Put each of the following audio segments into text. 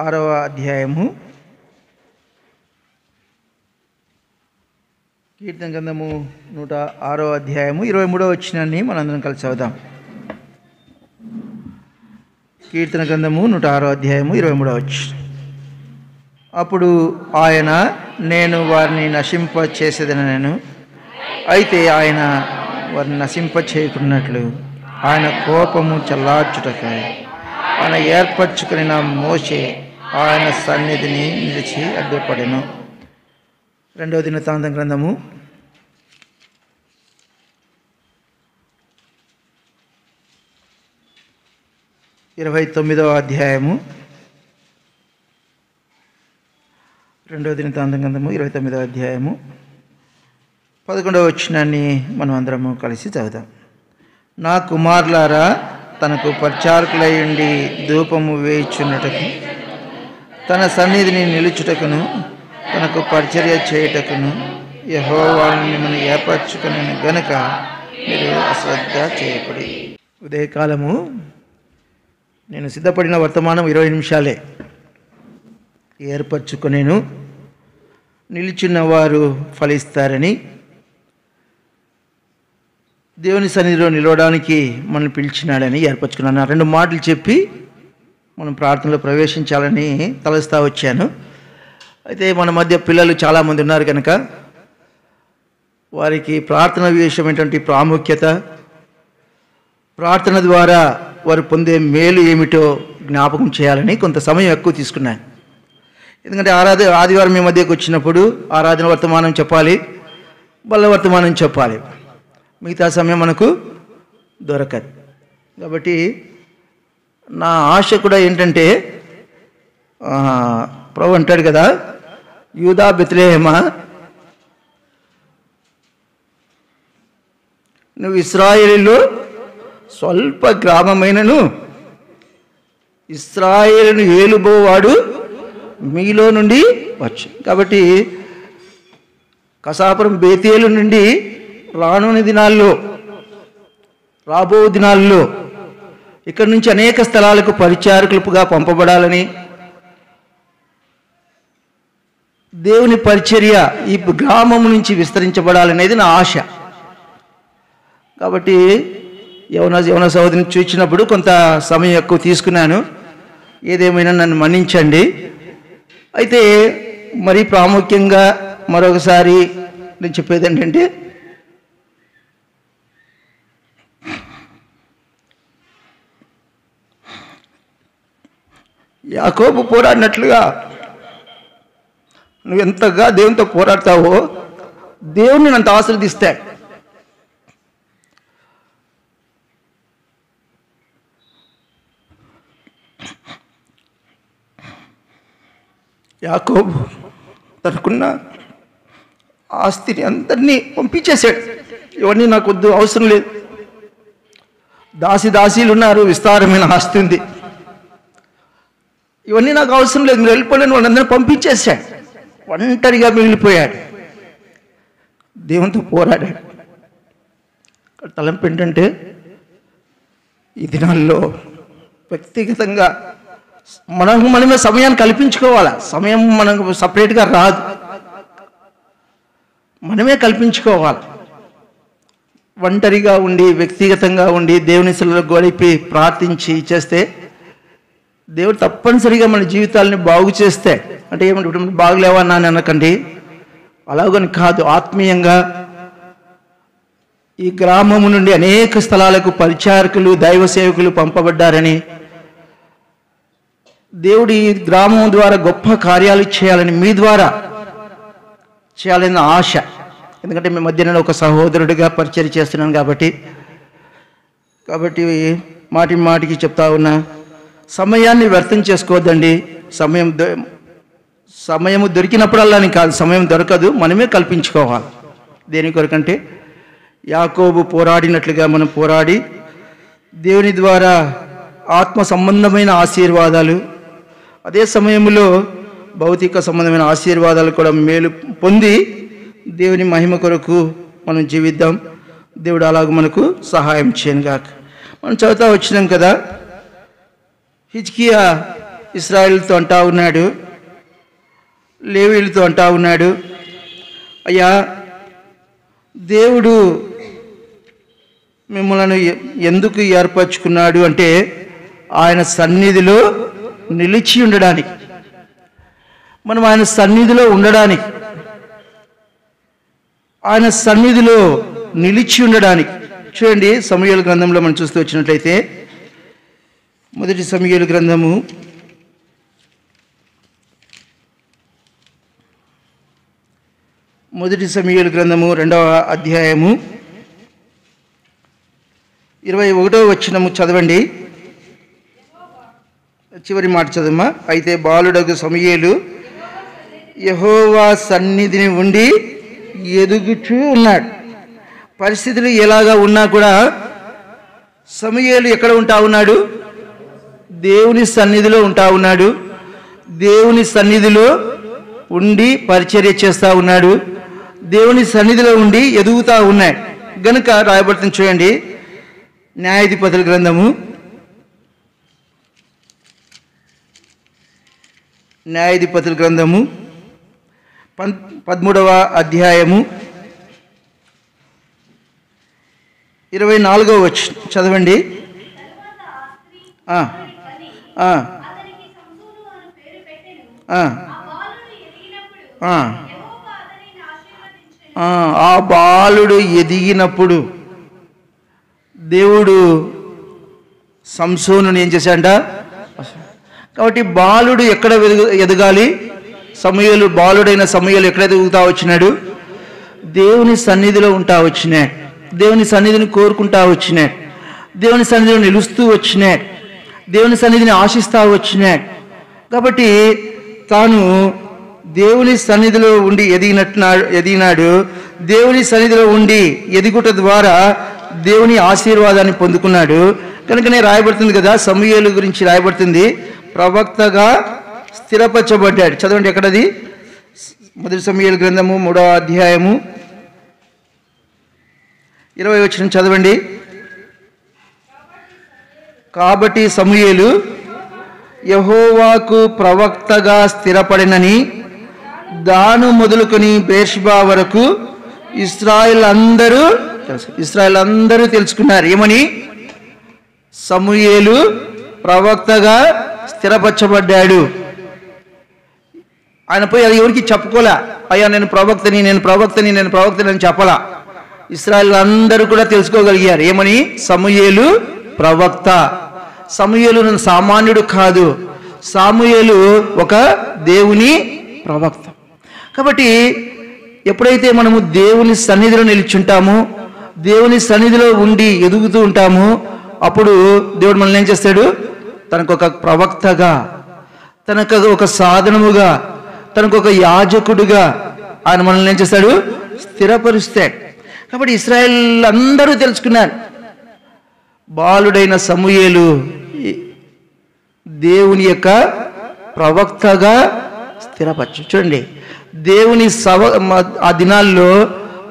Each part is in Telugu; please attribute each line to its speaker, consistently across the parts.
Speaker 1: 6వ అధ్యాయము కీర్తన గ్రంథము 106వ అధ్యాయము 23వ వచనాన్ని మనందరం కలిసి చదువుదాం. కీర్తన గ్రంథము 106వ అధ్యాయము 23వ వచనం. అప్పుడు ఆయన, నేను వారిని నశింప చేసేదనను, అయితే ఆయన వారిని నశింప చేయకున్నట్లు ఆయన కోపము చల్లార్చుటకై ఆయన ఏర్పరచుకుని మోషే ఆయన సన్నిధిని నిలిచి అడ్డుపడెను. 2వ దినవృత్తాంతం గ్రంథము 29వ అధ్యాయము 2వ దినవృత్తాంతం గ్రంథము 29వ అధ్యాయము 11వ వచనాన్ని మనం అందరము కలిసి చదువుదాం. నా కుమారులారా, తనకు పరిచారకులయుండి ధూపము వేయుచున్నటకు, తన సన్నిధిని నిలుచుటకును, తనకు పరిచర్య చేయుటకును యెహోవాను మిమ్మల్ని ఏర్పరచుకుని గనుక మీరు అశ్రద్ధ చేయకుడి. ఉదయకాలము నేను సిద్ధపడిన వర్తమానం 20 నిమిషాలే. ఏర్పరచుకునేను, నిలిచిన వారు ఫలిస్తారని, దేవుని సన్నిధిలో నిలవడానికి మనల్ని పిలిచినాడని ఏర్పరచుకున్నాను. 2 మాటలు చెప్పి మనం ప్రార్థనలో ప్రవేశించాలని తలస్తా వచ్చాను. అయితే మన మధ్య పిల్లలు చాలామంది ఉన్నారు కనుక వారికి ప్రార్థన విషయమైనటువంటి ప్రాముఖ్యత, ప్రార్థన ద్వారా వారు పొందే మేలు ఏమిటో జ్ఞాపకం చేయాలని కొంత సమయం ఎక్కువ తీసుకున్నాను. ఎందుకంటే ఆదివారం మీ మధ్యకు వచ్చినప్పుడు ఆరాధన వర్తమానం చెప్పాలి, బల్ల వర్తమానం చెప్పాలి, మిగతా సమయం మనకు దొరకదు. కాబట్టి నా ఆశ కూడా ఏంటంటే, ప్రభు అంటాడు కదా, యూదా బెత్లెహేమా, నువ్వు ఇశ్రాయేలులో స్వల్ప గ్రామమైనను ఇశ్రాయేలును ఏలుబోవాడు మీలో నుండి వచ్చు. కాబట్టి కసాపురం బేతేలు నుండి రాబో దినాల్లో ఇక్కడి నుంచి అనేక స్థలాలకు పరిచారకులుగా పంపబడాలని, దేవుని పరిచర్య ఈ గ్రామం నుంచి విస్తరించబడాలనేది నా ఆశ. కాబట్టి యవన సహోదరిని చూసినప్పుడు కొంత సమయం ఎక్కువ తీసుకున్నాను. ఏదేమైనా నన్ను మన్నించండి. అయితే మరీ ప్రాముఖ్యంగా మరొకసారి నేను చెప్పేది ఏంటంటే, యాకోబు పోరాడినట్లుగా నువ్వు ఎంతగా దేవునితో పోరాడతావో దేవుణ్ణి అంత ఆశీర్వదిస్తాడు. యాకోబు తనకున్న ఆస్తిని అందరినీ పంపించేశాడు. ఇవన్నీ నాకు వద్దు, అవసరం లేదు. దాసీలు ఉన్నారు, విస్తారమైన ఆస్తి ఉంది, ఇవన్నీ నాకు అవసరం లేదు, మీరు వెళ్ళిపోలేని వాళ్ళందరినీ పంపించేశాడు. ఒంటరిగా మిగిలిపోయాడు, దేవునితో పోరాడాడు. తలంపు ఏంటంటే, ఈ దినాల్లో వ్యక్తిగతంగా మనమే సమయాన్ని కల్పించుకోవాలి. సమయం మనకు సపరేట్గా రాదు, మనమే కల్పించుకోవాలి. ఒంటరిగా ఉండి వ్యక్తిగతంగా ఉండి దేవుని సన్నిధిలో గడిపి ప్రార్థించి చేస్తే దేవుడు తప్పనిసరిగా మన జీవితాలని బాగు చేస్తే, అంటే ఏమంటే ఇప్పుడు బాగులేవా అని అనకండి, అలాగని కాదు, ఆత్మీయంగా ఈ గ్రామము నుండి అనేక స్థలాలకు పరిచారకులు దైవ సేవకులు పంపబడ్డారని, దేవుడు ఈ గ్రామం ద్వారా గొప్ప కార్యాలు చేయాలని, మీ ద్వారా చేయాలన్న ఆశ. ఎందుకంటే మీ మధ్య నేను ఒక సహోదరుడిగా పరిచయం చేస్తున్నాను కాబట్టి మాటికి చెప్తా ఉన్నా, సమయాన్ని వ్యర్థం చేసుకోవద్దండి. సమయము దొరికినప్పుడల్లాని కాదు, సమయం దొరకదు, మనమే కల్పించుకోవాలి. దేని కొరకంటే, యాకోబు పోరాడినట్లుగా మనం పోరాడి దేవుని ద్వారా ఆత్మ సంబంధమైన ఆశీర్వాదాలు, అదే సమయంలో భౌతిక సంబంధమైన ఆశీర్వాదాలు కూడా మేలు పొంది దేవుని మహిమ కొరకు మనం జీవిద్దాం. దేవుడు అలాగ మనకు సహాయం చేయనుగాక. మనం చదువుతా వచ్చినాం కదా, హిజ్కియా ఇశ్రాయేలుతో అంటా ఉన్నాడు, లేవీయులతో అంటా ఉన్నాడు, అయ్యా దేవుడు మిమ్మల్ని ఎందుకు ఏర్పరచుకున్నాడు అంటే ఆయన సన్నిధిలో నిలిచి ఉండడానికి, మనం ఆయన సన్నిధిలో ఉండడానికి, ఆయన సన్నిధిలో నిలిచి ఉండడానికి. చూడండి, సమూయేలు గ్రంథంలో మనం చూస్తూ వచ్చినట్లయితే మొదటి సమూయేలు గ్రంథము 2వ అధ్యాయము 21వ వచనము చదవండి. చివరి మాట చదవమ్మా. అయితే బాలుడగు సమూయేలు యెహోవా సన్నిధిని ఉండి ఎదుగుచూ ఉన్నాడు. పరిస్థితులు ఎలాగా ఉన్నా కూడా సమూయేలు ఎక్కడ ఉంటా ఉన్నాడు? దేవుని సన్నిధిలో ఉంటా ఉన్నాడు. దేవుని సన్నిధిలో ఉండి పరిచర్య చేస్తూ ఉన్నాడు. దేవుని సన్నిధిలో ఉండి ఎదుగుతూ ఉన్నాడు గనుక రాయబడుతుంది. చూడండి, న్యాయాధిపతుల గ్రంథము 13వ అధ్యాయము 24వ వచనం చదవండి. ఆ బాలుడు ఎదిగినప్పుడు దేవుడు సంసోనుని ఏం చేశాడంట? కాబట్టి బాలుడు ఎక్కడ ఎదగాలి? సమూయేలు, బాలుడైన సమూయేలు ఎక్కడ ఎదుగుతా వచ్చినాడు? దేవుని సన్నిధిలో ఉంటా వచ్చినాడు. దేవుని సన్నిధిని కోరుకుంటా వచ్చినాడు. దేవుని సన్నిధిలో నిలుస్తూ వచ్చినాడు. దేవుని సన్నిధిని ఆశిస్తూ వచ్చినాడు. కాబట్టి తాను దేవుని సన్నిధిలో ఉండి ఎదిగినాడు. దేవుని సన్నిధిలో ఉండి ఎదుగుట ద్వారా దేవుని ఆశీర్వాదాన్ని పొందుకున్నాడు. కనుకనే రాయబడుతుంది కదా, సమూయేలు గురించి రాయబడుతుంది, ప్రవక్తగా స్థిరపరచబడ్డాడు. చదవండి, ఎక్కడది? మొదటి సమూయేలు గ్రంథము 3వ అధ్యాయము 20వ వచనం చదవండి. కాబట్టి సమూయేలు యెహోవాకు ప్రవక్తగా స్థిరపడినని దాను మొదలుకొని బేర్షెబా వరకు ఇశ్రాయేల్ అందరూ తెలుసుకున్నారు. ఏమని? సమూయేలు ప్రవక్తగా స్థిరపరచబడ్డాడు. ఆయన పోయి అది ఎవరికి చెప్పుకోలే, అయ్యా నేను ప్రవక్తని అని చెప్పలా. ఇశ్రాయేల్ అందరూ కూడా తెలుసుకోగలిగారు. ఏమని? సమూయేలు ప్రవక్త. సమూయేలు సామాన్యుడు కాదు, సమూయేలు ఒక దేవుని ప్రవక్త. కాబట్టి ఎప్పుడైతే మనము దేవుని సన్నిధిలో నిలిచుంటామో, దేవుని సన్నిధిలో ఉండి ఎదుగుతూ ఉంటామో, అప్పుడు దేవుడు మనల్ని ఏం చేస్తాడు? తనకు ఒక ప్రవక్తగా, తనకు ఒక సాధనముగా, తనకు ఒక యాజకుడుగా ఆయన మనల్ని ఏం చేస్తాడు? స్థిరపరుస్తాడు. కాబట్టి ఇశ్రాయేల్ అందరూ తెలుసుకున్నారు, బాలుడైన సమూయేలు దేవుని యొక్క ప్రవక్తగా స్థిరపరచు. చూడండి, దేవుని ఆ దినాల్లో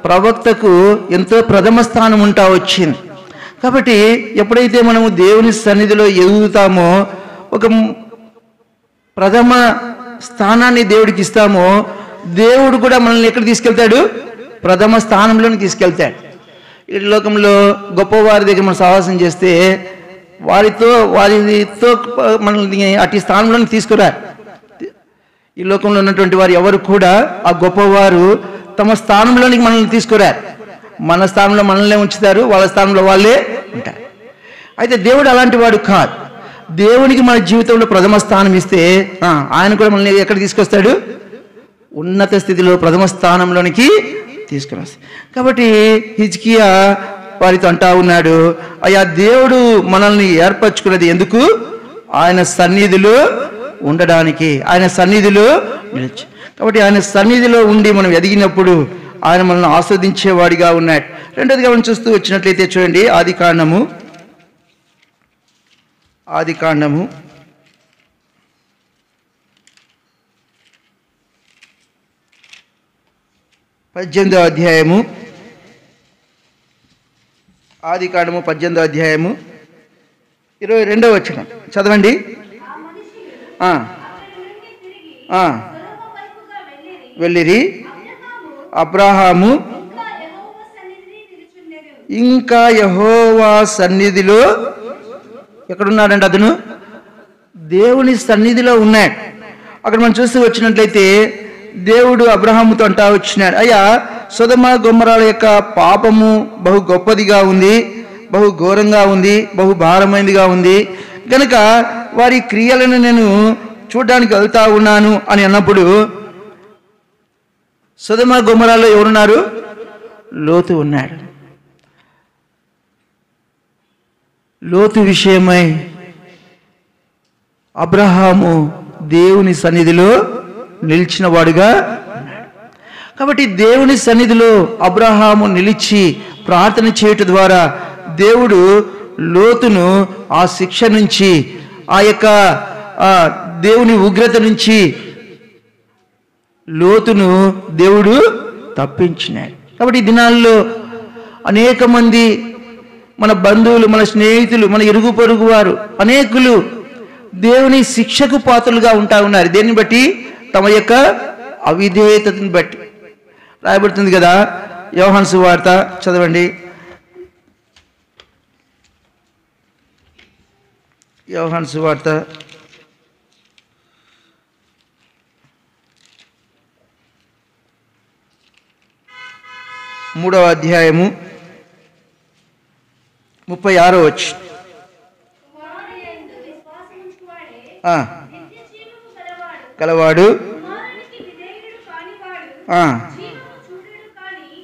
Speaker 1: ప్రవక్తకు ఎంతో ప్రథమ స్థానం ఉంటా వచ్చింది. కాబట్టి ఎప్పుడైతే మనము దేవుని సన్నిధిలో ఎదుగుతామో, ఒక ప్రథమ స్థానాన్ని దేవుడికి ఇస్తామో, దేవుడు కూడా మనల్ని ఎక్కడ తీసుకెళ్తాడు? ప్రథమ స్థానంలోకి తీసుకెళ్తాడు. ఈ లోకంలో గొప్పవారి దగ్గర మనం సహవాసం చేస్తే వారితో మనల్ని అటు స్థానంలోకి తీసుకురారు. ఈ లోకంలో ఉన్నటువంటి వారు ఎవరు కూడా ఆ గొప్పవారు తమ స్థానంలోనికి మనల్ని తీసుకురారు. మన స్థానంలో మనల్నే ఉంచుతారు, వాళ్ళ స్థానంలో వాళ్ళే ఉంటారు. అయితే దేవుడు అలాంటి వాడు కాదు. దేవునికి మన జీవితంలో ప్రథమ స్థానం ఇస్తే ఆయన కూడా మనల్ని ఎక్కడ తీసుకొస్తాడు? ఉన్నత స్థితిలో ప్రథమ స్థానంలోనికి తీసుకుని వస్తాడు. కాబట్టి హిజ్కియా వారితో అంటా ఉన్నాడు, అయ్యా దేవుడు మనల్ని ఏర్పరచుకున్నది ఎందుకు? ఆయన సన్నిధిలో ఉండడానికి, ఆయన సన్నిధిలో నిలిచి. కాబట్టి ఆయన సన్నిధిలో ఉండి మనం ఎదిగినప్పుడు ఆయన మనల్ని ఆస్వాదించేవాడిగా ఉన్నాడు. రెండోదిగా మనం చూస్తూ వచ్చినట్లయితే చూడండి, ఆది కాండము 18వ అధ్యాయము, ఆది కాండము 18వ అధ్యాయము 22వ వచనం చదవండి. వెళ్ళిరి. అబ్రహాము ఇంకా యెహోవా సన్నిధిలో ఎక్కడున్నాడంటే అతను దేవుని సన్నిధిలో ఉన్నాడు. అక్కడ మనం చూస్తూ వచ్చినట్లయితే దేవుడు అబ్రహాముతో అంటా వచ్చినాడు, అయ్యా సొదొమ గొమొర్రాల యొక్క పాపము బహు గొప్పదిగా ఉంది, బహు ఘోరంగా ఉంది, బహు భారమైనదిగా ఉంది కనుక వారి క్రియలను నేను చూడడానికి వెళ్తా ఉన్నాను అని అన్నప్పుడు సొదొమ గొమొర్రాలో ఎవరున్నారు? లోతు ఉన్నాడు. లోతు విషయమై అబ్రహాము దేవుని సన్నిధిలో నిలిచిన వాడుగా ఉన్నాడు. కాబట్టి దేవుని సన్నిధిలో అబ్రహాము నిలిచి ప్రార్థన చేయటం ద్వారా దేవుడు లోతును ఆ శిక్ష నుంచి, ఆ యొక్క దేవుని ఉగ్రత నుంచి లోతును దేవుడు తప్పించినాడు. కాబట్టి ఈ దినాల్లో అనేక మంది మన బంధువులు, మన స్నేహితులు, మన ఇరుగు పొరుగు వారు అనేకులు దేవుని శిక్షకు పాత్రలుగా ఉంటా ఉన్నారు. దేన్ని బట్టి? తమ యొక్క అవిధేయతను బట్టి. రాయబడుతుంది కదా, యోహాను సువార్త చదవండి. యోహాను సువార్త 3వ అధ్యాయము 36వ వచనం. కలవాడు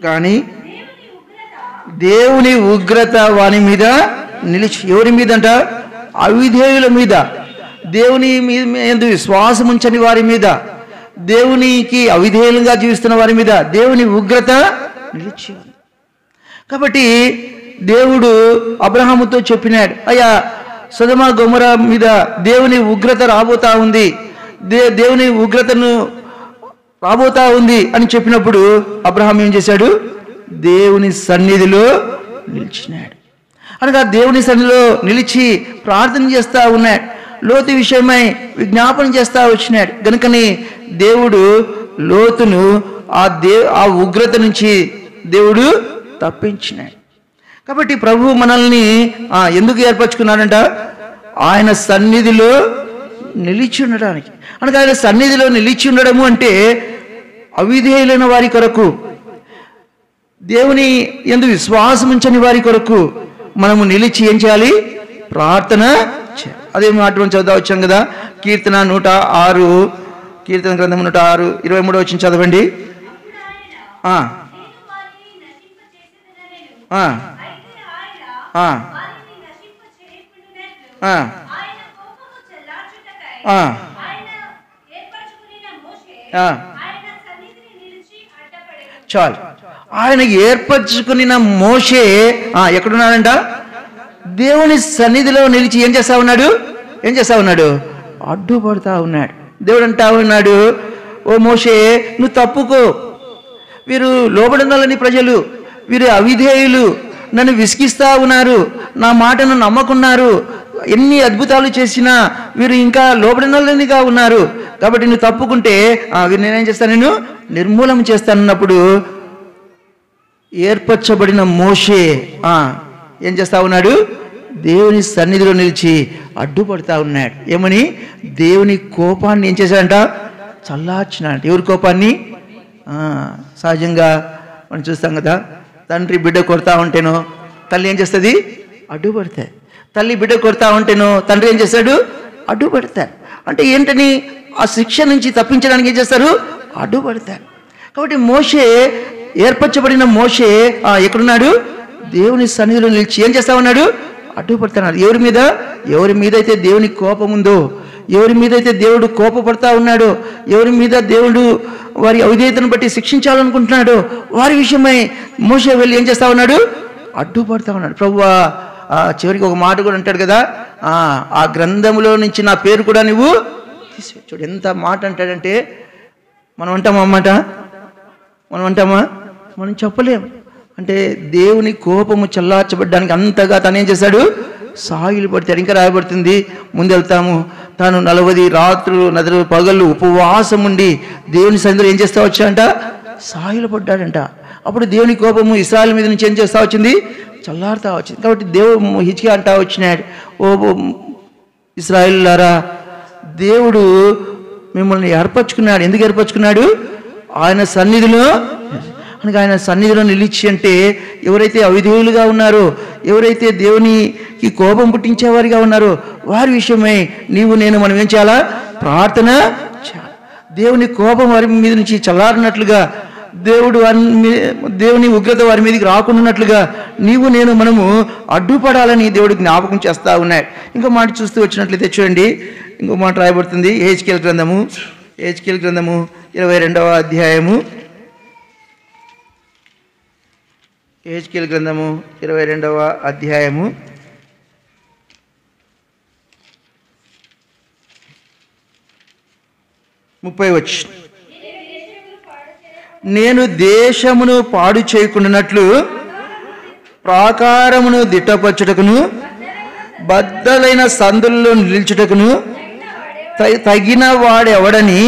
Speaker 1: కానీ దేవుని ఉగ్రత వాని మీద నిలిచి. ఎవరి మీద అంట? అవిధేయుల మీద, దేవుని మీద విశ్వాసం ఉంచని వారి మీద, దేవునికి అవిధేయులుగా జీవిస్తున్న వారి మీద దేవుని ఉగ్రత నిలిచి. కాబట్టి దేవుడు అబ్రహాముతో చెప్పినాడు, అయ్యా సొదొమ గొమొర్రా మీద దేవుని ఉగ్రత రాబోతా ఉంది, దేవుని ఉగ్రతను రాబోతా ఉంది అని చెప్పినప్పుడు అబ్రహాం ఏం చేశాడు? దేవుని సన్నిధిలో నిలిచినాడు. అనగా దేవుని సన్నిధిలో నిలిచి ప్రార్థన చేస్తూ ఉన్నాడు. లోతు విషయమై విజ్ఞాపన చేస్తూ వచ్చినాడు. కనుకని దేవుడు లోతును ఆ ఉగ్రత నుంచి దేవుడు తప్పించినాడు. కాబట్టి ప్రభు మనల్ని ఎందుకు ఏర్పరచుకున్నాడంట? ఆయన సన్నిధిలో నిలిచి ఉండడానికి. అనగా ఆయన సన్నిధిలో నిలిచి ఉండడము అంటే అవిధేయులైన వారి కొరకు, దేవుని యందు విశ్వాసం ఉంచని వారి కొరకు మనము నిలిచి ఏం చేయాలి? ప్రార్థన చేయాలి. అదే మాట చదువుతా వచ్చాం కదా, కీర్తన 106, కీర్తన గ్రంథం 106 23వ వచనం చదవండి. చాలు. ఆయన ఏర్పరచుకున్న మోషే ఎక్కడున్నాడంట? దేవుని సన్నిధిలో నిలిచి ఏం చేస్తా ఉన్నాడు? అడ్డుపడతా ఉన్నాడు. దేవుడు అంటా ఉన్నాడు, ఓ మోషే నువ్వు తప్పుకో, వీరు లోబడినాలని ప్రజలు, వీరు అవిధేయులు, నన్ను విసిగిస్తా ఉన్నారు, నా మాటను నమ్మకున్నారు, ఎన్ని అద్భుతాలు చేసినా వీరు ఇంకా లోబడినోళ్ళనిగా ఉన్నారు. కాబట్టి నువ్వు తప్పుకుంటే వీరు నేనేం చేస్తాను? నేను నిర్మూలన చేస్తానన్నప్పుడు ఏర్పరచబడిన మోషే ఏం చేస్తా ఉన్నాడు? దేవుని సన్నిధిలో నిలిచి అడ్డుపడతా ఉన్నాడు. ఏమని? దేవుని కోపాన్ని ఏం చేశాడంట? చల్లార్చినాడు. ఎవరి కోపాన్ని? సహజంగా మనం చూస్తాం కదా, తండ్రి బిడ్డ కొడతా ఉంటేనో తల్లి ఏం చేస్తుంది? అడ్డుపడతాయి. తల్లి బిడ్డ కొడతా ఉంటేనో తండ్రి ఏం చేస్తాడు? అడ్డుపడతారు. అంటే ఏంటని? ఆ శిక్ష నుంచి తప్పించడానికి ఏం చేస్తారు? అడ్డుపడతారు. కాబట్టి మోషే, ఏర్పరచబడిన మోషే ఎక్కడున్నాడు? దేవుని సన్నిధిలో నిలిచి ఏం చేస్తా ఉన్నాడు? అడ్డుపడుతున్నాడు. ఎవరి మీద? ఎవరి మీద అయితే దేవుని కోపం ఉందో, ఎవరి మీద అయితే దేవుడు కోపపడతా ఉన్నాడో, ఎవరి మీద దేవుడు వారి అవిధేయతను బట్టి శిక్షించాలనుకుంటున్నాడో వారి విషయమై మోషే వెళ్ళి ఏం చేస్తా ఉన్నాడు? అడ్డుపడతా ఉన్నాడు. ప్రభువా చివరికి ఒక మాట కూడా అంటాడు కదా, ఆ గ్రంథములో నుంచి నా పేరు కూడా నువ్వు తీసివే. చూడు ఎంత మాట అంటాడంటే, మనం అంటామా అన్నమాట? మనం చెప్పలేము. అంటే దేవుని కోపము చల్లార్చబడ్డానికి అంతగా తను ఏం చేశాడు? సాగిలు పడతాడు. ఇంకా రాయబడుతుంది, ముందు వెళ్తాము, తాను 40 రాత్రులు 40 పగళ్ళు ఉపవాసం ఉండి దేవుని సన్నిధిలో ఏం చేస్తా వచ్చాడంట, సాయిలు పడ్డాడంట. అప్పుడు దేవుని కోపము ఇశ్రాయేలు మీద నుంచి ఏం చేస్తా వచ్చింది, చల్లారుతా వచ్చింది. కాబట్టి దేవుడు హిజ్కియా అంటా వచ్చినాడు, ఓ ఇశ్రాయేలులారా, దేవుడు మిమ్మల్ని ఏర్పరచుకున్నాడు. ఎందుకు ఏర్పరచుకున్నాడు? ఆయన సన్నిధిలో, అనగా ఆయన సన్నిధిలో నిలిచి అంటే ఎవరైతే అవిధేయులుగా ఉన్నారో, ఎవరైతే దేవునికి కోపం పుట్టించేవారిగా ఉన్నారో వారి విషయమై నీవు నేను మనం ఏం చేయాలా, ప్రార్థన చేయాలి. దేవుని కోపం వారి మీద నుంచి చల్లారినట్లుగా, దేవుని ఉగ్రత వారి మీదకి రాకుండాన్నట్లుగా నీవు నేను మనము అడ్డుపడాలని దేవుడు జ్ఞాపకం చేస్తూ ఉన్నాడు. ఇంకో మాట చూస్తూ వచ్చినట్లయితే చూడండి, ఇంకో మాట రాయబడుతుంది యెహెజ్కేలు గ్రంథము 22వ అధ్యాయము, యెహెజ్కేలు గ్రంథము 22వ అధ్యాయము 30 వచనం. నేను దేశమును పాడు చేయకుండానట్లు ప్రాకారమును దిట్టపరచుటకును బద్దలైన సందుల్లో నిలిచుటకును తగిన వాడెవడని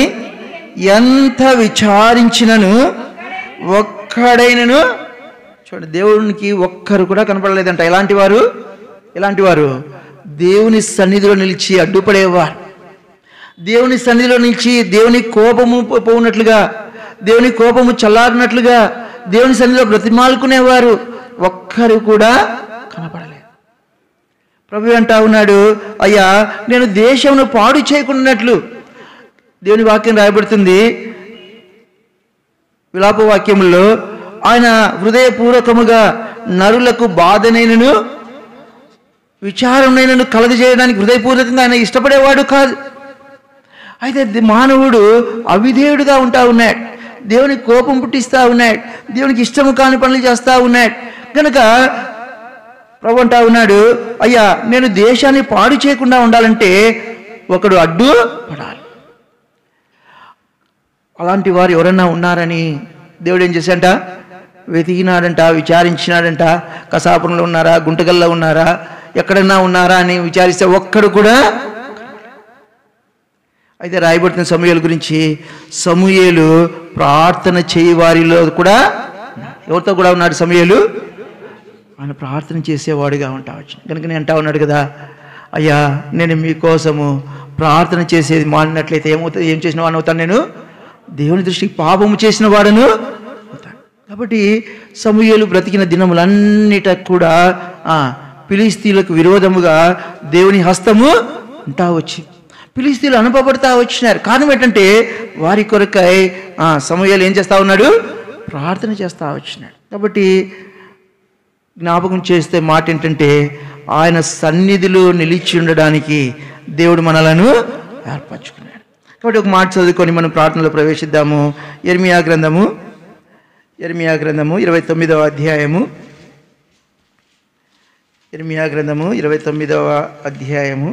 Speaker 1: ఎంత విచారించినను ఒక్కడైనను, చూడండి, దేవునికి ఒక్కరు కూడా కనపడలేదంట. ఎలాంటి వారు దేవుని సన్నిధిలో నిలిచి అడ్డుపడేవారు, దేవుని సన్నిధిలో నిలిచి దేవుని కోపము పోనట్లుగా, దేవుని కోపము చల్లారినట్లుగా దేవుని సన్నిధిలో బ్రతిమాలుకునేవారు ఒక్కరు కూడా కనపడలేదు. ప్రభు అంటా ఉన్నాడు, అయ్యా నేను దేశమును పాడు చేయకుండానట్లు, దేవుని వాక్యం రాయబడుతుంది విలాప వాక్యముల్లో, ఆయన హృదయపూర్వకముగా నరులకు బాధనైనను విచారమైనను కలగజేయడానికి హృదయపూర్వకంగా ఆయన ఇష్టపడేవాడు కాదు. అయితే మానవుడు అవిధేయుడుగా ఉంటా ఉన్నాడు, దేవునికి కోపం పుట్టిస్తూ ఉన్నాడు, దేవునికి ఇష్టము కాని పనులు చేస్తూ ఉన్నాడు. కనుక ప్రభు అంటా ఉన్నాడు, అయ్యా నేను దేశాన్ని పాడు చేయకుండా ఉండాలంటే ఒకడు అడ్డు పడాలి. అలాంటి వారు ఎవరన్నా ఉన్నారని దేవుడు ఏం చేశాడంట, వెతికినాడంట, విచారించినాడంట. కసాపురంలో ఉన్నారా, గుంటగల్లో ఉన్నారా, ఎక్కడన్నా ఉన్నారా అని విచారిస్తే ఒక్కడు కూడా. అయితే రాయబడుతున్న సమూయేలు గురించి, సమూయేలు ప్రార్థన చేయి వారిలో కూడా, ఎవరితో కూడా ఉన్నాడు సమూయేలు, ఆయన ప్రార్థన చేసేవాడుగా ఉంటా వచ్చింది. కనుక నేను అంటా ఉన్నాడు కదా, అయ్యా నేను మీకోసము ప్రార్థన చేసేది మానినట్లయితే ఏమవుతుంది, ఏం చేసిన వాడిని అవుతాను, నేను దేవుని దృష్టికి పాపము చేసిన వాడును అవుతాను. కాబట్టి సమూయేలు బ్రతికిన దినములన్నిట కూడా ఫిలిస్తీయులకు విరోధముగా దేవుని హస్తము ఉంటా వచ్చి ఫిలిస్తీయులు అనుభవపడతా వచ్చినారు. కారణం ఏంటంటే వారి కొరకై సమూయేలు ఏం చేస్తూ ఉన్నాడు, ప్రార్థన చేస్తూ వచ్చినాడు. కాబట్టి జ్ఞాపకం చేస్తే మాట ఏంటంటే ఆయన సన్నిధిలో నిలిచి ఉండడానికి దేవుడు మనలను ఏర్పరచుకున్నాడు. కాబట్టి ఒక మాట చదువుకొని మనం ప్రార్థనలో ప్రవేశిద్దాము. యెర్మీయా గ్రంథము 29వ అధ్యాయము, యెర్మీయా గ్రంథము 29వ అధ్యాయము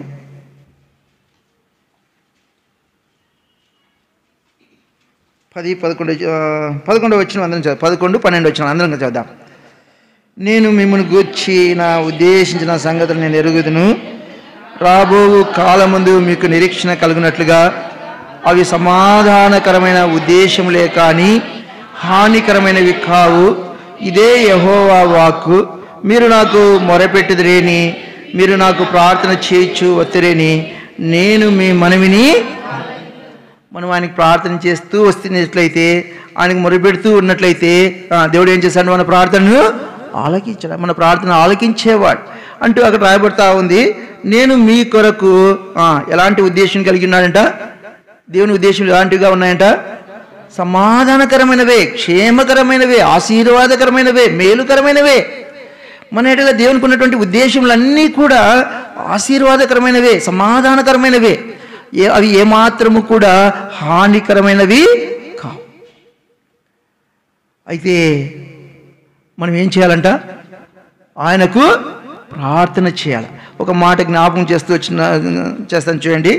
Speaker 1: 11 వచ్చిన అందరం చదువు, 11, 12 వచ్చిన అందరం చదువుదాం. నేను మిమ్మల్ని గూర్చి నా ఉద్దేశించిన సంగతులు నేను ఎరుగుదును, రాబో కాలముందు మీకు నిరీక్షణ కలుగునట్లుగా అవి సమాధానకరమైన ఉద్దేశములే కానీ హానికరమైనవి కావు. ఇదే యెహోవా వాక్కు. మీరు నాకు మొరపెట్టుదురేని, మీరు నాకు ప్రార్థన చేయొచ్చు వత్తురేని, నేను మీ మనవిని. మనం ఆయనకి ప్రార్థన చేస్తూ వస్తున్నట్లయితే, ఆయనకు మొరపెడుతూ ఉన్నట్లయితే దేవుడు ఏం చేశాడు, మన ప్రార్థనను ఆలకించాడు, మన ప్రార్థన ఆలకించేవాడు అంటూ అక్కడ రాయబడతా ఉంది. నేను మీ కొరకు ఎలాంటి ఉద్దేశం కలిగి ఉన్నాడంట, దేవుని ఉద్దేశం ఎలాంటివిగా ఉన్నాయంట, సమాధానకరమైనవే, క్షేమకరమైనవే, ఆశీర్వాదకరమైనవే, మేలుకరమైనవే. మన ఎటుగా దేవునికి ఉన్నటువంటి ఉద్దేశములన్నీ కూడా ఆశీర్వాదకరమైనవే, సమాధానకరమైనవే. అవి ఏమాత్రము కూడా హానికరమైనవి కావు. అయితే మనం ఏం చేయాలంట, ఆయనకు ప్రార్థన చేయాలి. ఒక మాట జ్ఞాపకం చేస్తాను చూడండి.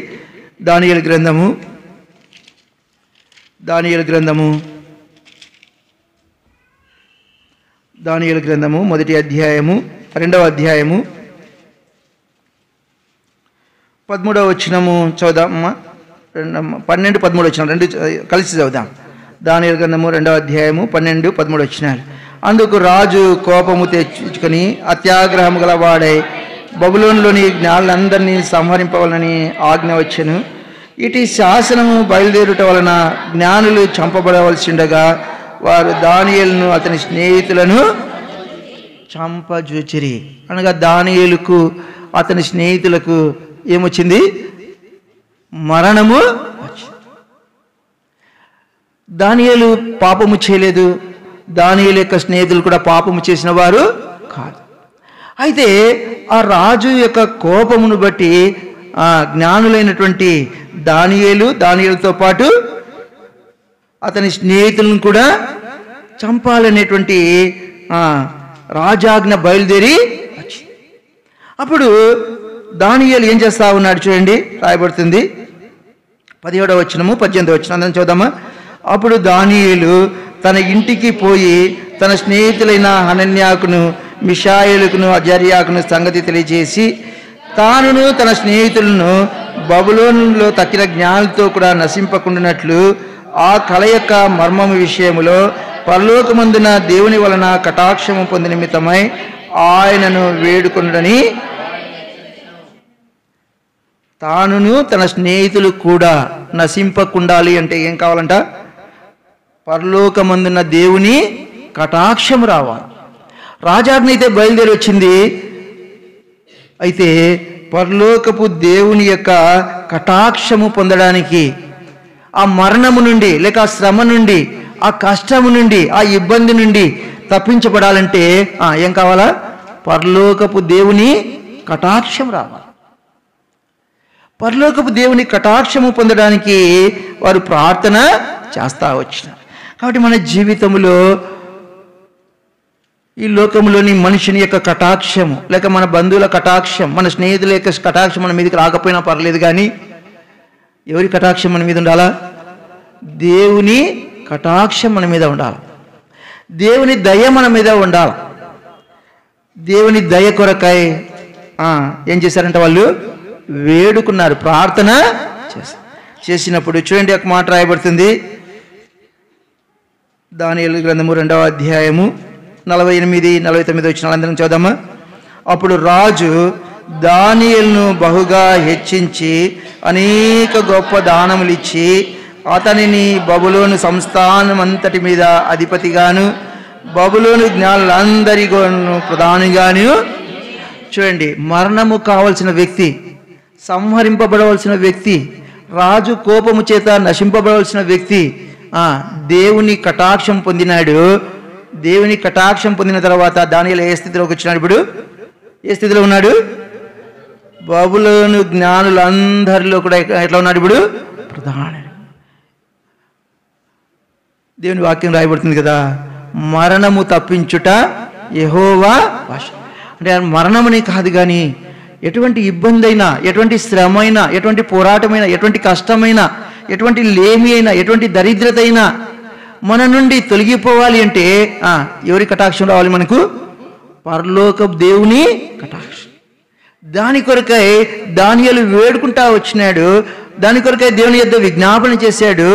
Speaker 1: దానియేలు గ్రంథము 1వ అధ్యాయము 2వ అధ్యాయము 13వ వచనము చదువుదామమ్మా. 12, 13 వచనాలు రెండు కలిసి చదువుదాం. దానియేలు గ్రంథము 2వ అధ్యాయము 12, 13 వచనాలు. అందుకు రాజు కోపము తెచ్చుకొని అత్యాగ్రహము గలవాడై బబులోనులోని జ్ఞానులందరినీ సంహరింపవలని ఆజ్ఞ వచ్చెను. ఇటు శాసనము బయలుదేరుట వలన జ్ఞానులు చంపబడవలసిండగా వారు దానియేలును అతని స్నేహితులను చంపజూచిరి. అనగా దానియేలుకు అతని స్నేహితులకు ఏమొచ్చింది? మరణము వచ్చింది. దానియేలు పాపము చేయలేదు, దానియేలు యొక్క స్నేహితులు కూడా పాపము చేసిన వారు కాదు. అయితే ఆ రాజు యొక్క కోపమును బట్టి జ్ఞానులైనటువంటి దానియేలుతో పాటు అతని స్నేహితులను కూడా చంపాలనేటువంటి రాజాజ్ఞ బయలుదేరి వచ్చింది. అప్పుడు దానియేలు ఏం చేస్తా ఉన్నాడు చూడండి, రాయబడుతుంది 17వ వచనము 18వ వచనం అందరం చూద్దామా. అప్పుడు దానియేలు తన ఇంటికి పోయి తన స్నేహితులైన హనన్యాకును మిషాయేలుకును అజర్యాకును సంగతి తెలియజేసి తానును తన స్నేహితులను బబులోనులో తక్కిన జ్ఞానులతో కూడా నశింపకుండానట్లు ఆ కళ యొక్క మర్మము విషయములో పరలోకమందున దేవుని వలన కటాక్షము పొందిన నిమిత్తమై ఆయనను వేడుకొనుడని తానును తన స్నేహితులు కూడా నశింపకుండాలి అంటే ఏం కావాలంట? పరలోకమందున దేవుని కటాక్షము రావాలి. రాజాజ్ఞ అయితే బయలుదేరి వచ్చింది. అయితే పరలోకపు దేవుని యొక్క కటాక్షము పొందడానికి ఆ మరణము నుండి లేక ఆ శ్రమ నుండి ఆ కష్టము నుండి ఆ ఇబ్బంది నుండి తప్పించబడాలంటే ఏం కావాలా? పరలోకపు దేవుని కటాక్షం రావాలి. పరలోకపు దేవుని కటాక్షము పొందడానికి వారు ప్రార్థన చేస్తా వచ్చినారు. కాబట్టి మన జీవితంలో ఈ లోకంలోని మనుషుని యొక్క కటాక్షము లేక మన బంధువుల కటాక్షం, మన స్నేహితుల యొక్క కటాక్షం మన మీదకి రాకపోయినా పర్లేదు, కానీ ఎవరి కటాక్షం మన మీద ఉండాలా? దేవుని కటాక్షం మన మీద ఉండాలి. దేవుని దయ మన మీద ఉండాలి. దేవుని దయ కొరకై ఏం చేశారంటే వాళ్ళు వేడుకున్నారు, ప్రార్థన చేసినప్పుడు చూడండి ఒక మాట రాయబడుతుంది. దానియేలు గ్రంథము 2వ అధ్యాయము 48, 49 వచనాలు అందరం చదువుదామా. అప్పుడు రాజు దానియేలును బహుగా హెచ్చించి అనేక గొప్ప దానములు ఇచ్చి అతనిని బబులోను సంస్థానం అంతటి మీద అధిపతిగాను బబులోను జ్ఞానులందరిగాను ప్రధానిగాను. చూడండి, మరణము కావలసిన వ్యక్తి, సంహరింపబడవలసిన వ్యక్తి, రాజు కోపము చేత నశింపబడవలసిన వ్యక్తి దేవుని కటాక్షం పొందినాడు. దేవుని కటాక్షం పొందిన తర్వాత దానియేలు ఏ స్థితిలోకి వచ్చినాడు? ఇప్పుడు ఏ స్థితిలో ఉన్నాడు? బబులోను జ్ఞానులందరిలో కూడా ఎట్లా ఉన్నాడు? ఇప్పుడు ప్రధాన. దేవుని వాక్యం రాయబడుతుంది కదా, మరణము తప్పించుట యెహోవా భాష. అంటే మరణమని కాదు, కానీ ఎటువంటి ఇబ్బంది అయినా, ఎటువంటి శ్రమ అయినా, ఎటువంటి పోరాటమైనా, ఎటువంటి కష్టమైనా, ఎటువంటి లేమి అయినా, ఎటువంటి దరిద్రత అయినా మన నుండి తొలగిపోవాలి అంటే ఎవరి కటాక్షం రావాలి మనకు? పరలోక దేవుని కటాక్షం. దాని కొరకై దానియేలు వేడుకుంటా వచ్చినాడు. దాని కొరకై దేవుని యొద్ద విజ్ఞాపన చేశాడు.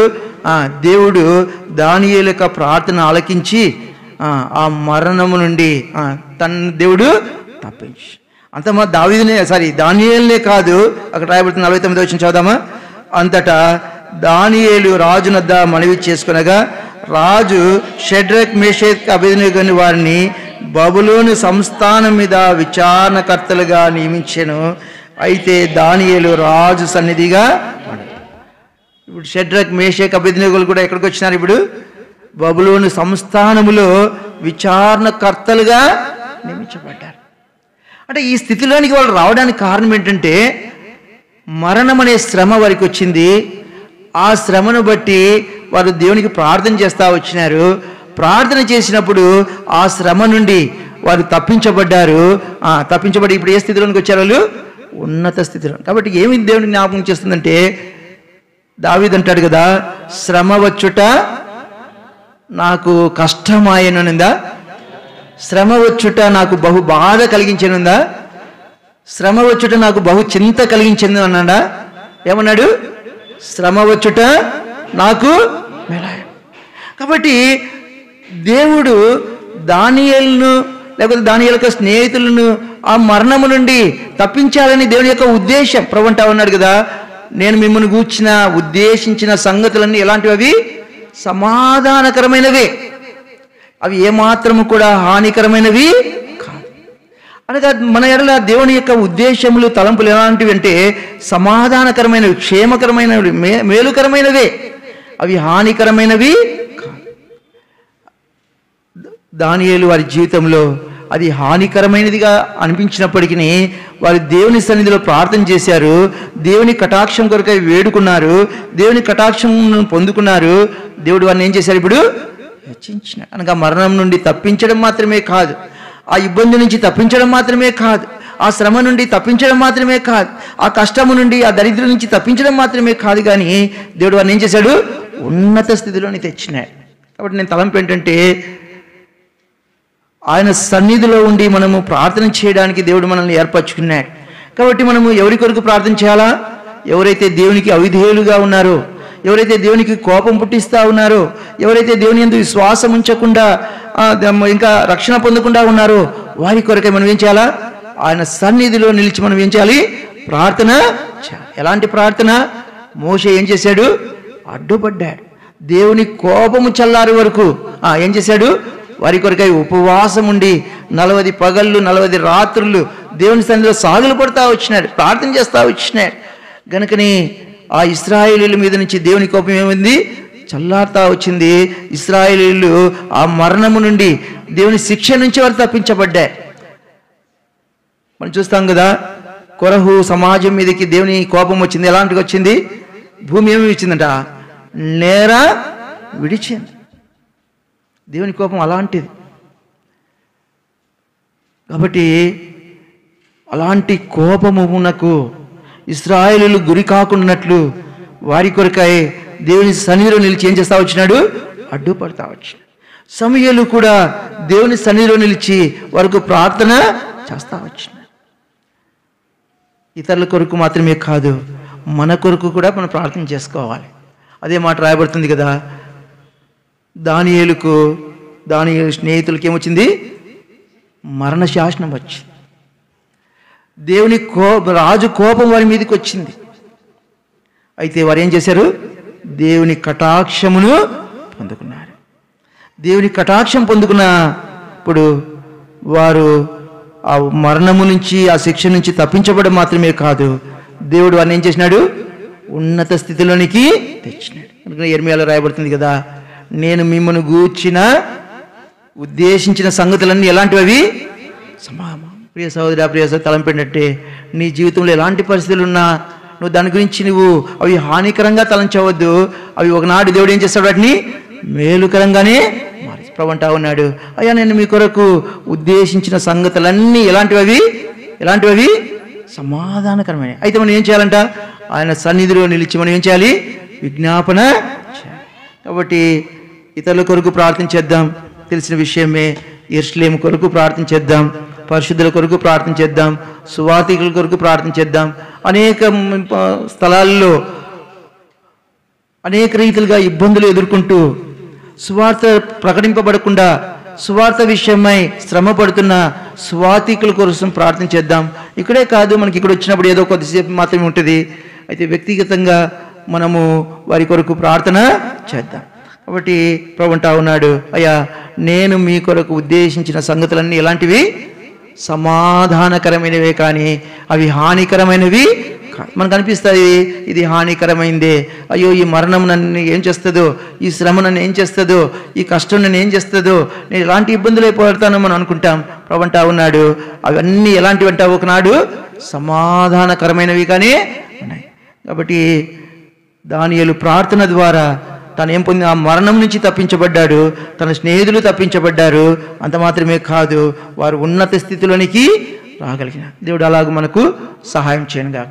Speaker 1: దేవుడు దానియేలు యొక్క ప్రార్థన ఆలకించి ఆ మరణము నుండి తన దేవుడు తప్పించి అంత మా దానియేలునే కాదు, అక్కడ రాయబడుతున్న 49వ వచనం చదువుదామా. అంతటా దానియేలు రాజునొద్ద మనవి చేసుకునగా రాజు షడ్రక్ మేషక్ అబేద్నెగోను వారిని బబులోను సంస్థానం మీద విచారణకర్తలుగా నియమించెను. అయితే దానియేలు రాజు సన్నిధిగా. ఇప్పుడు షడ్రక్ మేషక్ అబేద్నెగోలు కూడా ఎక్కడికి వచ్చినారు? ఇప్పుడు బబులోను సంస్థానములో విచారణకర్తలుగా నియమించబడ్డారు. అంటే ఈ స్థితిలోనికి వాళ్ళు రావడానికి కారణం ఏంటంటే మరణం అనే శ్రమ వారికి వచ్చింది. ఆ శ్రమను బట్టి వారు దేవునికి ప్రార్థన చేస్తూ వచ్చినారు. ప్రార్థన చేసినప్పుడు ఆ శ్రమ నుండి వారు తప్పించబడ్డారు. తప్పించబడి ఇప్పుడు ఏ స్థితిలోనికి వచ్చారు? వాళ్ళు ఉన్నత స్థితిలో. కాబట్టి ఏమి దేవుని జ్ఞాపకం చేస్తుందంటే, దావీదు అంటాడు కదా, శ్రమ వచ్చుట నాకు కష్టమాయనుందా, శ్రమ వచ్చుట నాకు బహు బాధ కలిగించనుందా. శ్రమ వచ్చుట నాకు బహు చింత కలిగించింది అన్నాడా? ఏమన్నాడు? శ్రమ వచ్చుట నాకు మేలాయ. కాబట్టి దేవుడు దానియేలును లేకపోతే దానియేలు యొక్క స్నేహితులను ఆ మరణము నుండి తప్పించాలని దేవుని యొక్క ఉద్దేశం. ప్రభు అంటా ఉన్నాడు కదా, నేను మిమ్మల్ని గూర్చిన ఉద్దేశించిన సంగతులన్నీ ఎలాంటివి? అవి సమాధానకరమైనవే, అవి ఏమాత్రము కూడా హానికరమైనవి కాదు. అనగా మన ఎడల దేవుని యొక్క ఉద్దేశములు తలంపులు ఎలాంటివి అంటే సమాధానకరమైనవి, క్షేమకరమైనవి, మేలుకరమైనవే, అవి హానికరమైనవి కాదు. దానియేలు వారి జీవితంలో అది హానికరమైనదిగా అనిపించినప్పటికీ వారు దేవుని సన్నిధిలో ప్రార్థన చేశారు, దేవుని కటాక్షం కొరకై వేడుకున్నారు, దేవుని కటాక్షం పొందుకున్నారు. దేవుడు వారిని ఏం చేశారు? ఇప్పుడు హెచ్చించిన, అనగా మరణం నుండి తప్పించడం మాత్రమే కాదు, ఆ ఇబ్బంది నుంచి తప్పించడం మాత్రమే కాదు, ఆ శ్రమ నుండి తప్పించడం మాత్రమే కాదు, ఆ కష్టము నుండి ఆ దరిద్రం నుంచి తప్పించడం మాత్రమే కాదు, కానీ దేవుడు వారిని ఏం చేశాడు? ఉన్నత స్థితిలోని తెచ్చినాడు. కాబట్టి నేను తలంపు ఏంటంటే ఆయన సన్నిధిలో ఉండి మనము ప్రార్థన చేయడానికి దేవుడు మనల్ని ఏర్పరచుకున్నాడు. కాబట్టి మనము ఎవరి కొరకు ప్రార్థన చేయాలా? ఎవరైతే దేవునికి అవిధేయులుగా ఉన్నారో, ఎవరైతే దేవునికి కోపం పుట్టిస్తూ ఉన్నారో, ఎవరైతే దేవుని యందు విశ్వాసం ఉంచకుండా ఇంకా రక్షణ పొందకుండా ఉన్నారో వారి కొరకే మనం ఏం చేయాలా? ఆయన సన్నిధిలో నిలిచి మనం ఏం చేయాలి? ప్రార్థన చేయాలి. ఎలాంటి ప్రార్థన? మోషే ఏం చేశాడు? అడ్డుపడ్డాడు. దేవుని కోపము చల్లారి వరకు ఏం చేశాడు? వారి కొరకై ఉపవాసం ఉండి 40 పగళ్ళు 40 రాత్రులు దేవుని సన్నిధిలో సాగులు పడుతూ వచ్చినాడు, ప్రార్థన చేస్తూ వచ్చినాడు. గనుకని ఆ ఇశ్రాయేలీయుల మీద నుంచి దేవుని కోపం ఏమైంది? చల్లారుతా వచ్చింది. ఇశ్రాయేలీయులు ఆ మరణము నుండి, దేవుని శిక్ష నుంచి వారు తప్పించబడ్డారు. మనం చూస్తాం కదా, కొరహు సమాజం మీదకి దేవుని కోపం వచ్చింది. ఎలాంటిది వచ్చింది? భూమి ఏమి ఇచ్చిందంట? నేర విడిచింది. దేవుని కోపం అలాంటిది. కాబట్టి అలాంటి కోపమునకు ఇశ్రాయేలీయులు గురి కాకున్నట్లు వారి కొరకై దేవుని సన్నిధిలో నిలిచి ఏం చేస్తా వచ్చినాడు? అడ్డుపడతా వచ్చినాడు. సమూయేలు కూడా దేవుని సన్నిధిలో నిలిచి వరకు ప్రార్థన చేస్తా వచ్చినాడు. ఇతరుల కొరకు మాత్రమే కాదు, మన కొరకు కూడా మనం ప్రార్థన చేసుకోవాలి. అదే మాట రాయబడుతుంది కదా, దానియేలు స్నేహితులకి ఏమొచ్చింది? మరణ శాసనం వచ్చింది. దేవుని రాజు కోపం వారి మీదకి వచ్చింది. అయితే వారు ఏం చేశారు? దేవుని కటాక్షమును పొందుకున్నారు. దేవుని కటాక్షం పొందుకున్నప్పుడు వారు ఆ మరణము నుంచి, ఆ శిక్ష నుంచి తప్పించబడడం మాత్రమే కాదు, దేవుడు వారిని ఏం చేసినాడు? ఉన్నత స్థితిలోనికి తెచ్చినాడు. అందుకని యెర్మీయాలో రాయబడుతుంది కదా, నేను మిమ్మల్ని గూర్చిన ఉద్దేశించిన సంగతులన్నీ ఎలాంటివి? ప్రియ సహోదరి, ప్రియ సహోదరి, తలంపేంటంటే నీ జీవితంలో ఎలాంటి పరిస్థితులు ఉన్నా నువ్వు దాని గురించి అవి హానికరంగా తలంచవద్దు. అవి ఒకనాడు దేవుడు ఏం చేస్తాడు? వాటిని మేలుకరంగానే మారి. ప్రభు అంటా ఉన్నాడు, అయ్యా నేను మీ కొరకు ఉద్దేశించిన సంగతులన్నీ ఎలాంటివి? సమాధానకరమైన. అయితే మనం ఏం చేయాలంట? ఆయన సన్నిధిలో నిలిచి మనం ఏం చేయాలి? విజ్ఞాపన చేయాలి. కాబట్టి ఇతరుల కొరకు ప్రార్థన చేద్దాం, తెలిసిన విషయమే. యెరూషలేము కొరకు ప్రార్థన చేద్దాం, పరిశుద్ధుల కొరకు ప్రార్థన చేద్దాం, సువార్తికుల కొరకు ప్రార్థన చేద్దాం. అనేక స్థలాల్లో అనేక రీతిలుగా ఇబ్బందులు ఎదుర్కొంటూ సువార్త ప్రకటింపబడకుండా సువార్త విషయమై శ్రమ పడుతున్న సువార్తికుల కోసం ప్రార్థన చేద్దాం. ఇక్కడే కాదు, మనకి ఇక్కడ వచ్చినప్పుడు ఏదో కొద్దిసేపు మాత్రమే ఉంటుంది. అయితే వ్యక్తిగతంగా మనము వారి కొరకు ప్రార్థన చేద్దాం. కాబట్టి ప్రభు అంటా ఉన్నాడు, అయ్యా నేను మీ కొరకు ఉద్దేశించిన సంగతులన్నీ ఎలాంటివి? సమాధానకరమైనవే, కానీ అవి హానికరమైనవి కాదు. మనకు అనిపిస్తుంది ఇది హానికరమైందే, అయ్యో ఈ మరణం నన్ను ఏం చేస్తుందో, ఈ శ్రమ నన్ను ఏం చేస్తుందో, ఈ కష్టం నన్ను ఏం చేస్తుందో, నేను ఎలాంటి ఇబ్బందులు అయిపోతానో మనం అనుకుంటాం. ప్రభు అంటా ఉన్నాడు, అవన్నీ ఎలాంటివి అంటావు? ఒకనాడు సమాధానకరమైనవి కానీ ఉన్నాయి. కాబట్టి దానియేలు ప్రార్థన ద్వారా తను ఏం పొంది? ఆ మరణం నుంచి తప్పించబడ్డాడు, తన స్నేహితులు తప్పించబడ్డారు. అంత మాత్రమే కాదు, వారు ఉన్నత స్థితిలోనికి రాగలిగిన. దేవుడు అలాగ మనకు సహాయం చేయనుగా.